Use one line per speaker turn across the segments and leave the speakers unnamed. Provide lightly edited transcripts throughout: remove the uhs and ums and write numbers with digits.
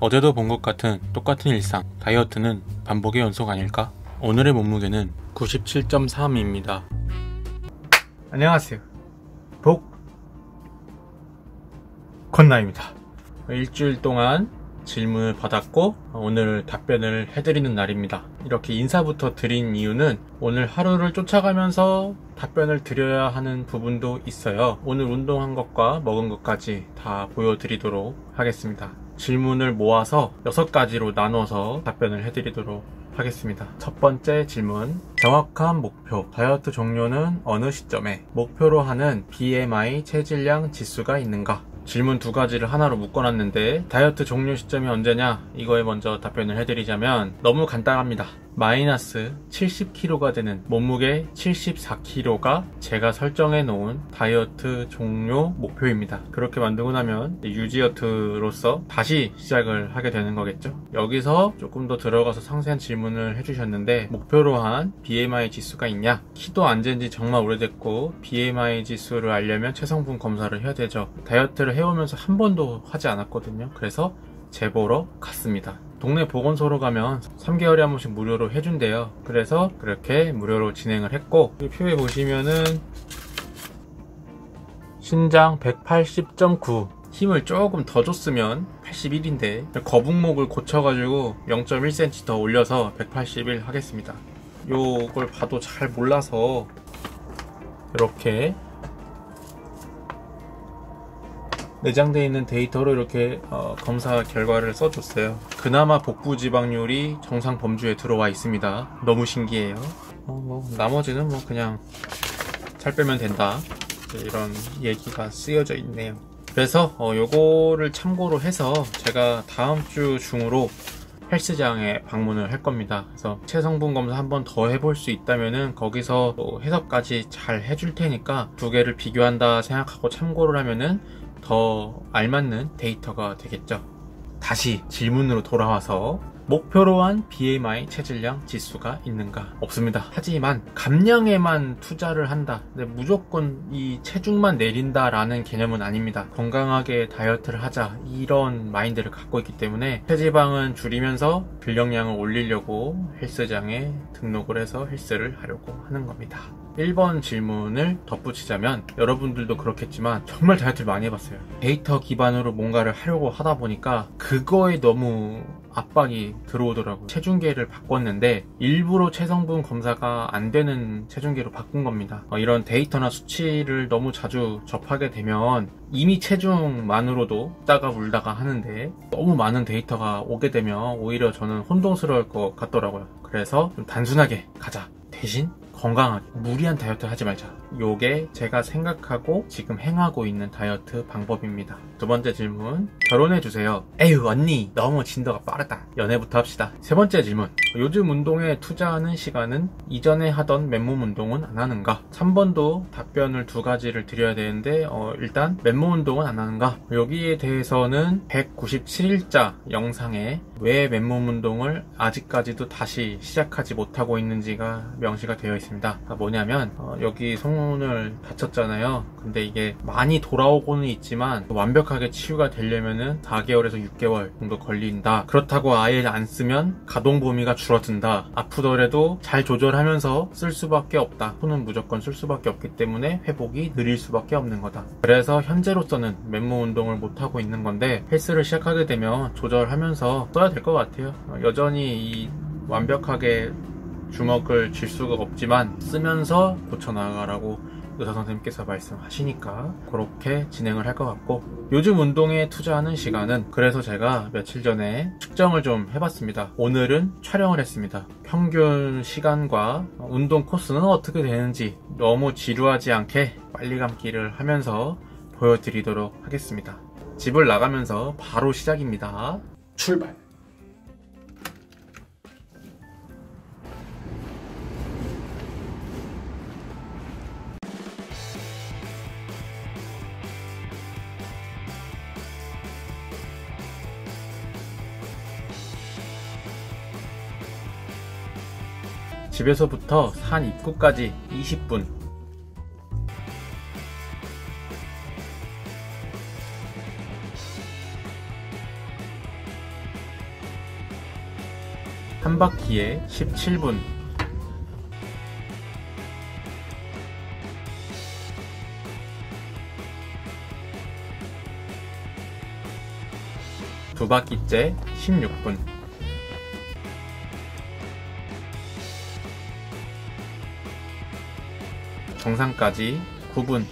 어제도 본 것 같은 똑같은 일상. 다이어트는 반복의 연속 아닐까? 오늘의 몸무게는 97.3입니다. 안녕하세요. 건나입니다. 일주일 동안 질문을 받았고 오늘 답변을 해드리는 날입니다. 이렇게 인사부터 드린 이유는 오늘 하루를 쫓아가면서 답변을 드려야 하는 부분도 있어요. 오늘 운동한 것과 먹은 것까지 다 보여드리도록 하겠습니다. 질문을 모아서 6가지로 나눠서 답변을 해드리도록 하겠습니다. 첫 번째 질문, 정확한 목표, 다이어트 종료는 어느 시점에 목표로 하는 BMI 체질량 지수가 있는가? 질문 2가지를 하나로 묶어놨는데 다이어트 종료 시점이 언제냐? 이거에 먼저 답변을 해드리자면 너무 간단합니다. 마이너스 70kg가 되는 몸무게 74kg가 제가 설정해 놓은 다이어트 종료 목표입니다. 그렇게 만들고 나면 유지어트로서 다시 시작을 하게 되는 거겠죠. 여기서 조금 더 들어가서 상세한 질문을 해주셨는데 목표로 한 BMI 지수가 있냐? 키도 안 재은 지 정말 오래됐고 BMI 지수를 알려면 체성분 검사를 해야 되죠. 다이어트를 해오면서 한 번도 하지 않았거든요. 그래서 재보러 갔습니다. 동네 보건소로 가면 3개월에 한 번씩 무료로 해준대요. 그래서 그렇게 무료로 진행을 했고, 이 표에 보시면은 신장 180.9, 힘을 조금 더 줬으면 81인데 거북목을 고쳐가지고 0.1cm 더 올려서 181 하겠습니다. 요걸 봐도 잘 몰라서 이렇게 내장되어 있는 데이터로 이렇게 검사 결과를 써줬어요. 그나마 복부 지방률이 정상 범주에 들어와 있습니다. 너무 신기해요. 나머지는 그냥 살 빼면 된다, 이런 얘기가 쓰여져 있네요. 그래서 요거를 참고로 해서 제가 다음 주 중으로 헬스장에 방문을 할 겁니다. 그래서 체성분 검사 한 번 더 해볼 수 있다면은 거기서 또 해석까지 잘 해줄 테니까 2개를 비교한다 생각하고 참고를 하면은 더 알맞는 데이터가 되겠죠. 다시 질문으로 돌아와서 목표로 한 BMI 체질량 지수가 있는가? 없습니다. 하지만 감량에만 투자를 한다, 근데 무조건 이 체중만 내린다 라는 개념은 아닙니다. 건강하게 다이어트를 하자, 이런 마인드를 갖고 있기 때문에 체지방은 줄이면서 근력량을 올리려고 헬스장에 등록을 해서 헬스를 하려고 하는 겁니다. 1번 질문을 덧붙이자면, 여러분들도 그렇겠지만 정말 다이어트를 많이 해봤어요. 데이터 기반으로 뭔가를 하려고 하다 보니까 그거에 너무 압박이 들어오더라고요. 체중계를 바꿨는데 일부러 체성분 검사가 안 되는 체중계로 바꾼 겁니다. 이런 데이터나 수치를 너무 자주 접하게 되면 이미 체중만으로도 웃다가 울다가 하는데 너무 많은 데이터가 오게 되면 오히려 저는 혼동스러울 것 같더라고요. 그래서 좀 단순하게 가자, 대신 건강하게 무리한 다이어트 하지 말자, 요게 제가 생각하고 지금 행하고 있는 다이어트 방법입니다. 2번째 질문, 결혼해주세요. 에휴 언니 너무 진도가 빠르다, 연애부터 합시다. 3번째 질문, 요즘 운동에 투자하는 시간은 이전에 하던 맨몸 운동은 안 하는가? 3번도 답변을 2가지를 드려야 되는데 일단 맨몸 운동은 안 하는가? 여기에 대해서는 197일자 영상에 왜 맨몸 운동을 아직까지도 다시 시작하지 못하고 있는지가 명시가 되어 있습니다. 뭐냐면 여기 성문을 다쳤잖아요. 근데 이게 많이 돌아오고는 있지만 완벽하게 치유가 되려면은 4개월에서 6개월 정도 걸린다. 그렇다고 아예 안 쓰면 가동 범위가 줄어든다. 아프더라도 잘 조절하면서 쓸 수밖에 없다. 손은 무조건 쓸 수밖에 없기 때문에 회복이 느릴 수밖에 없는 거다. 그래서 현재로서는 맨몸 운동을 못하고 있는 건데, 헬스를 시작하게 되면 조절하면서 써야 될 것 같아요. 여전히 완벽하게 주먹을 쥘 수가 없지만 쓰면서 고쳐나가라고 의사선생님께서 말씀하시니까 그렇게 진행을 할 것 같고, 요즘 운동에 투자하는 시간은, 그래서 제가 며칠 전에 측정을 좀 해봤습니다. 오늘은 촬영을 했습니다. 평균 시간과 운동 코스는 어떻게 되는지 너무 지루하지 않게 빨리 감기를 하면서 보여드리도록 하겠습니다. 집을 나가면서 바로 시작입니다. 출발! 집에서부터 산 입구까지 20분. 한 바퀴에 17분. 두 바퀴째 16분. 정상까지 9분.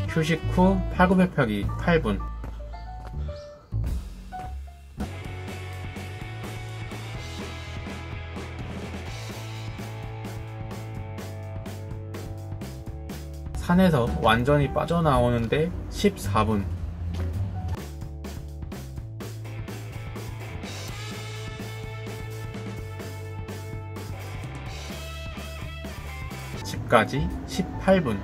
휴식 후 팔굽혀펴기 8분. 산에서 완전히 빠져나오는데 14분. 집까지 18분.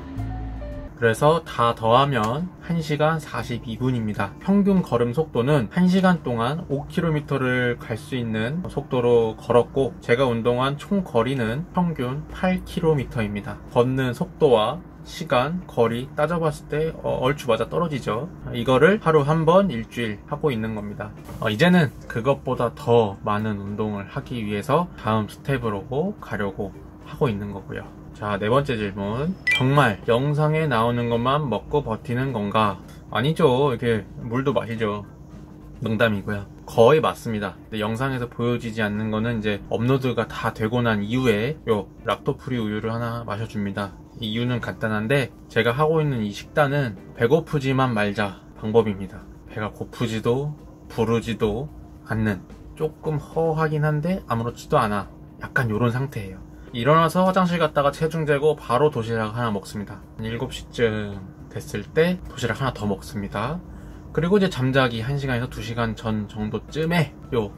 그래서 다 더하면 1시간 42분입니다. 평균 걸음 속도는 1시간 동안 5km를 갈 수 있는 속도로 걸었고, 제가 운동한 총 거리는 평균 8km입니다. 걷는 속도와 시간, 거리 따져봤을 때 얼추 맞아 떨어지죠. 이거를 하루 한 번 일주일 하고 있는 겁니다. 이제는 그것보다 더 많은 운동을 하기 위해서 다음 스텝으로 가려고 하고 있는 거고요. 자, 네 번째 질문. 정말 영상에 나오는 것만 먹고 버티는 건가? 아니죠. 이렇게 물도 마시죠. 농담이고요. 거의 맞습니다. 근데 영상에서 보여지지 않는 거는 이제 업로드가 다 되고 난 이후에 요 락토프리 우유를 하나 마셔줍니다. 이 이유는 간단한데, 제가 하고 있는 이 식단은 배고프지만 말자 방법입니다. 배가 고프지도 부르지도 않는, 조금 허하긴 한데 아무렇지도 않아, 약간 요런 상태예요. 일어나서 화장실 갔다가 체중 재고 바로 도시락 하나 먹습니다. 7시쯤 됐을 때 도시락 하나 더 먹습니다. 그리고 이제 잠자기 1시간에서 2시간 전 정도쯤에 요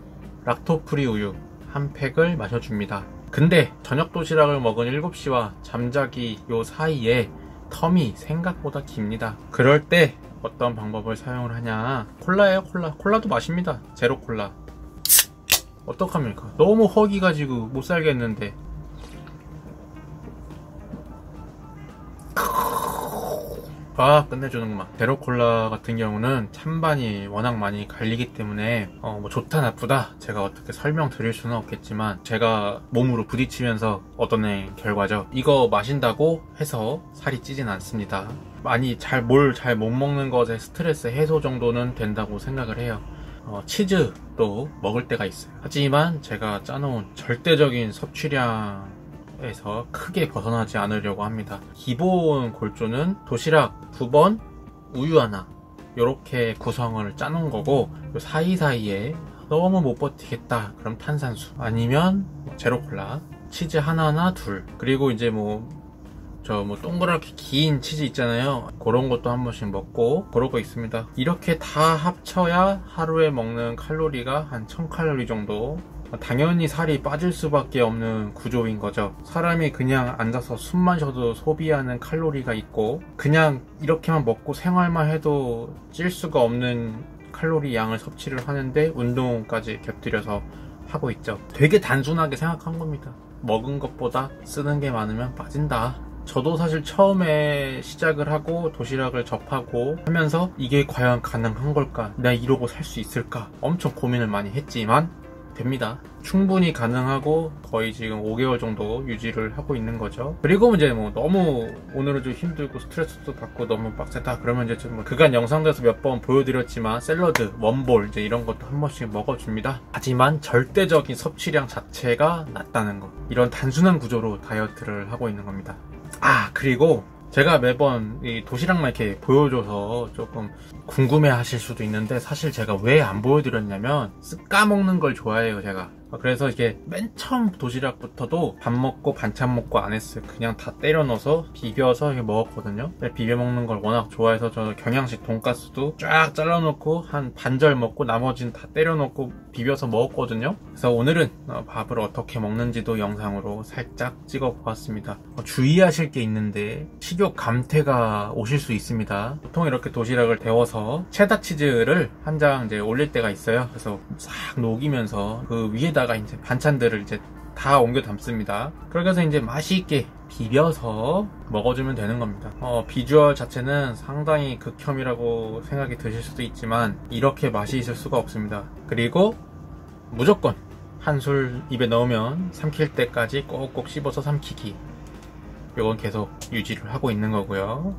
락토프리 우유 한 팩을 마셔줍니다. 근데 저녁 도시락을 먹은 7시와 잠자기 요 사이에 텀이 생각보다 깁니다. 그럴 때 어떤 방법을 사용을 하냐? 콜라예요. 콜라도 마십니다. 제로 콜라. 어떡합니까? 너무 허기가지고 못 살겠는데. 끝내주는구만. 제로콜라 같은 경우는 찬반이 워낙 많이 갈리기 때문에 뭐 좋다 나쁘다 제가 어떻게 설명드릴 수는 없겠지만, 제가 몸으로 부딪히면서 얻어낸 결과죠. 이거 마신다고 해서 살이 찌진 않습니다. 많이 뭘 잘 못 먹는 것에 스트레스 해소 정도는 된다고 생각을 해요. 치즈도 먹을 때가 있어요. 하지만 제가 짜놓은 절대적인 섭취량 에서 크게 벗어나지 않으려고 합니다. 기본 골조는 도시락 2번, 우유 하나, 이렇게 구성을 짜놓은 거고, 사이사이에 너무 못 버티겠다 그럼 탄산수, 아니면 제로콜라, 치즈 하나나 둘, 그리고 이제 동그랗게 긴 치즈 있잖아요. 그런 것도 한 번씩 먹고 그러고 있습니다. 이렇게 다 합쳐야 하루에 먹는 칼로리가 한 1000칼로리 정도. 당연히 살이 빠질 수밖에 없는 구조인 거죠. 사람이 그냥 앉아서 숨만 쉬어도 소비하는 칼로리가 있고, 그냥 이렇게만 먹고 생활만 해도 찔 수가 없는 칼로리 양을 섭취를 하는데 운동까지 곁들여서 하고 있죠. 되게 단순하게 생각한 겁니다. 먹은 것보다 쓰는 게 많으면 빠진다. 저도 사실 처음에 시작을 하고 도시락을 접하고 하면서 이게 과연 가능한 걸까? 내가 이러고 살 수 있을까? 엄청 고민을 많이 했지만 됩니다. 충분히 가능하고 거의 지금 5개월 정도 유지를 하고 있는 거죠. 그리고 이제 너무 오늘은 좀 힘들고 스트레스도 받고 너무 빡세다 그러면 이제 좀 그간 영상에서 몇 번 보여드렸지만 샐러드, 원볼 이제 이런 것도 한 번씩 먹어줍니다. 하지만 절대적인 섭취량 자체가 낮다는 거, 이런 단순한 구조로 다이어트를 하고 있는 겁니다. 그리고 제가 매번 이 도시락만 이렇게 보여줘서 조금 궁금해 하실 수도 있는데, 사실 제가 왜 안 보여드렸냐면 까먹는 걸 좋아해요. 제가 그래서 이게 맨 처음 도시락부터도 밥 먹고 반찬 먹고 안 했어요. 그냥 다 때려 넣어서 비벼서 이렇게 먹었거든요. 비벼 먹는 걸 워낙 좋아해서 저 경양식 돈가스도 쫙 잘라놓고 한 반절 먹고 나머지는 다 때려 넣고 비벼서 먹었거든요. 그래서 오늘은 밥을 어떻게 먹는지도 영상으로 살짝 찍어 보았습니다. 주의하실 게 있는데 식욕 감퇴가 오실 수 있습니다. 보통 이렇게 도시락을 데워서 체다 치즈를 한 장 이제 올릴 때가 있어요. 그래서 싹 녹이면서 그 위에다가 이제 반찬들을 이제 다 옮겨 담습니다. 그렇게 해서 이제 맛있게 비벼서 먹어주면 되는 겁니다. 비주얼 자체는 상당히 극혐이라고 생각이 드실 수도 있지만 이렇게 맛이 있을 수가 없습니다. 그리고 무조건 한 술 입에 넣으면 삼킬 때까지 꼭꼭 씹어서 삼키기. 이건 계속 유지를 하고 있는 거고요.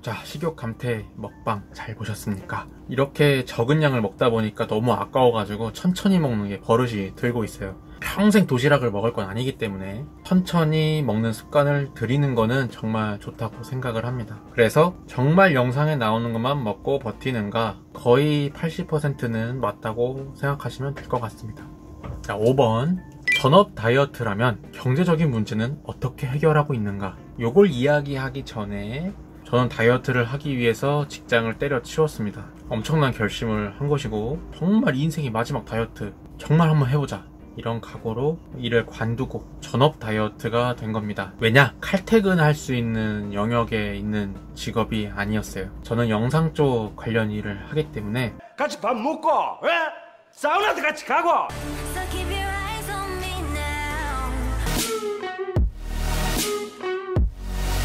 자, 식욕 감퇴 먹방 잘 보셨습니까? 이렇게 적은 양을 먹다 보니까 너무 아까워가지고 천천히 먹는 게 버릇이 들고 있어요. 평생 도시락을 먹을 건 아니기 때문에 천천히 먹는 습관을 들이는 거는 정말 좋다고 생각을 합니다. 그래서 정말 영상에 나오는 것만 먹고 버티는가 거의 80%는 맞다고 생각하시면 될 것 같습니다. 자, 5번. 전업 다이어트라면 경제적인 문제는 어떻게 해결하고 있는가? 요걸 이야기하기 전에 저는 다이어트를 하기 위해서 직장을 때려치웠습니다. 엄청난 결심을 한 것이고 정말 인생의 마지막 다이어트 정말 한번 해보자 이런 각오로 일을 관두고 전업 다이어트가 된 겁니다. 왜냐? 칼퇴근할 수 있는 영역에 있는 직업이 아니었어요. 저는 영상 쪽 관련 일을 하기 때문에
같이 밥 먹고 사우나도 같이 가고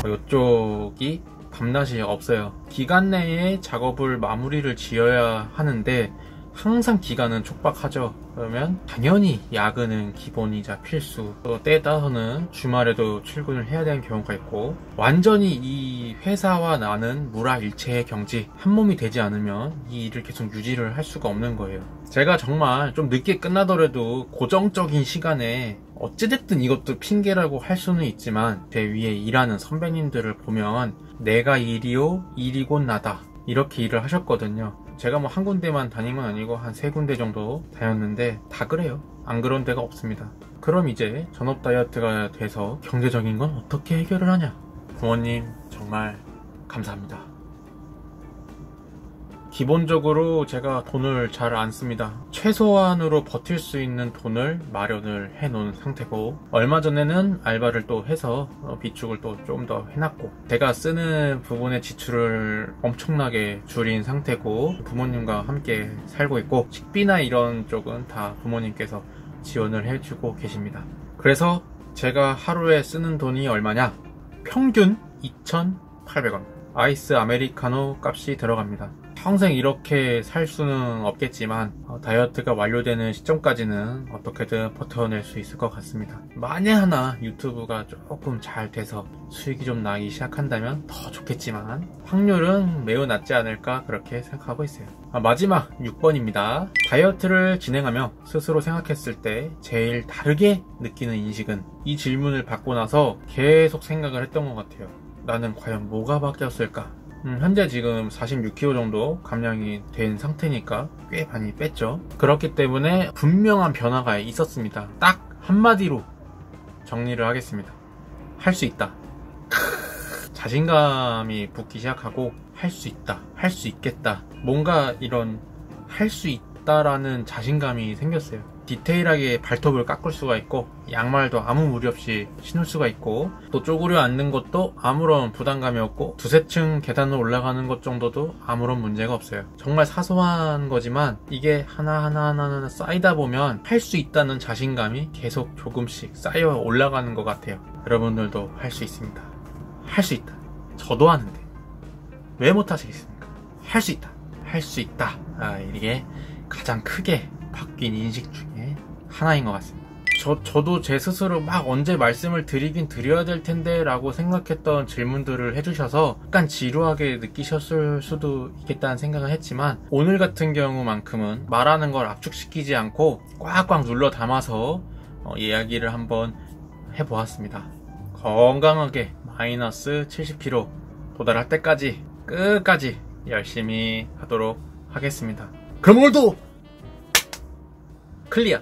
이쪽이 밤낮이 없어요. 기간 내에 작업을 마무리를 지어야 하는데 항상 기간은 촉박하죠. 그러면 당연히 야근은 기본이자 필수. 또 때에 따라서는 주말에도 출근을 해야 되는 경우가 있고 완전히 이 회사와 나는 무라일체의 경지 한 몸이 되지 않으면 이 일을 계속 유지를 할 수가 없는 거예요. 제가 정말 좀 늦게 끝나더라도 고정적인 시간에 어찌됐든 이것도 핑계라고 할 수는 있지만 제 위에 일하는 선배님들을 보면 내가 일이요 일이곤 나다 이렇게 일을 하셨거든요. 제가 뭐 한 군데만 다닌 건 아니고 한 3군데 정도 다녔는데 다 그래요. 안 그런 데가 없습니다. 그럼 이제 전업 다이어트가 돼서 경제적인 건 어떻게 해결을 하냐? 부모님 정말 감사합니다. 기본적으로 제가 돈을 잘 안 씁니다. 최소한으로 버틸 수 있는 돈을 마련을 해 놓은 상태고 얼마 전에는 알바를 또 해서 비축을 또 좀 더 해놨고 제가 쓰는 부분의 지출을 엄청나게 줄인 상태고 부모님과 함께 살고 있고 식비나 이런 쪽은 다 부모님께서 지원을 해주고 계십니다. 그래서 제가 하루에 쓰는 돈이 얼마냐? 평균 2,800원. 아이스 아메리카노 값이 들어갑니다. 평생 이렇게 살 수는 없겠지만 다이어트가 완료되는 시점까지는 어떻게든 버텨낼 수 있을 것 같습니다. 만에 하나 유튜브가 조금 잘 돼서 수익이 좀 나기 시작한다면 더 좋겠지만 확률은 매우 낮지 않을까 그렇게 생각하고 있어요. 마지막 6번입니다. 다이어트를 진행하며 스스로 생각했을 때 제일 다르게 느끼는 인식은? 이 질문을 받고 나서 계속 생각을 했던 것 같아요. 나는 과연 뭐가 바뀌었을까? 현재 지금 46kg 정도 감량이 된 상태니까 꽤 많이 뺐죠. 그렇기 때문에 분명한 변화가 있었습니다. 딱 한마디로 정리를 하겠습니다. 할 수 있다. 자신감이 붙기 시작하고 할 수 있다, 할 수 있겠다, 뭔가 이런 할 수 있다라는 자신감이 생겼어요. 디테일하게 발톱을 깎을 수가 있고 양말도 아무 무리 없이 신을 수가 있고 또 쪼그려 앉는 것도 아무런 부담감이 없고 두세 층 계단을 올라가는 것 정도도 아무런 문제가 없어요. 정말 사소한 거지만 이게 하나하나 쌓이다 보면 할 수 있다는 자신감이 계속 조금씩 쌓여 올라가는 것 같아요. 여러분들도 할 수 있습니다. 할 수 있다. 저도 하는데 왜 못하시겠습니까? 할 수 있다. 할 수 있다. 이게 가장 크게 바뀐 인식 중에 하나인 것 같습니다. 저도 제 스스로 막 언제 말씀을 드리긴 드려야 될 텐데 라고 생각했던 질문들을 해주셔서 약간 지루하게 느끼셨을 수도 있겠다는 생각을 했지만 오늘 같은 경우만큼은 말하는 걸 압축시키지 않고 꽉꽉 눌러 담아서 이야기를 한번 해보았습니다. 건강하게 마이너스 70kg 도달할 때까지 끝까지 열심히 하도록 하겠습니다. 그럼 오늘도 클리어.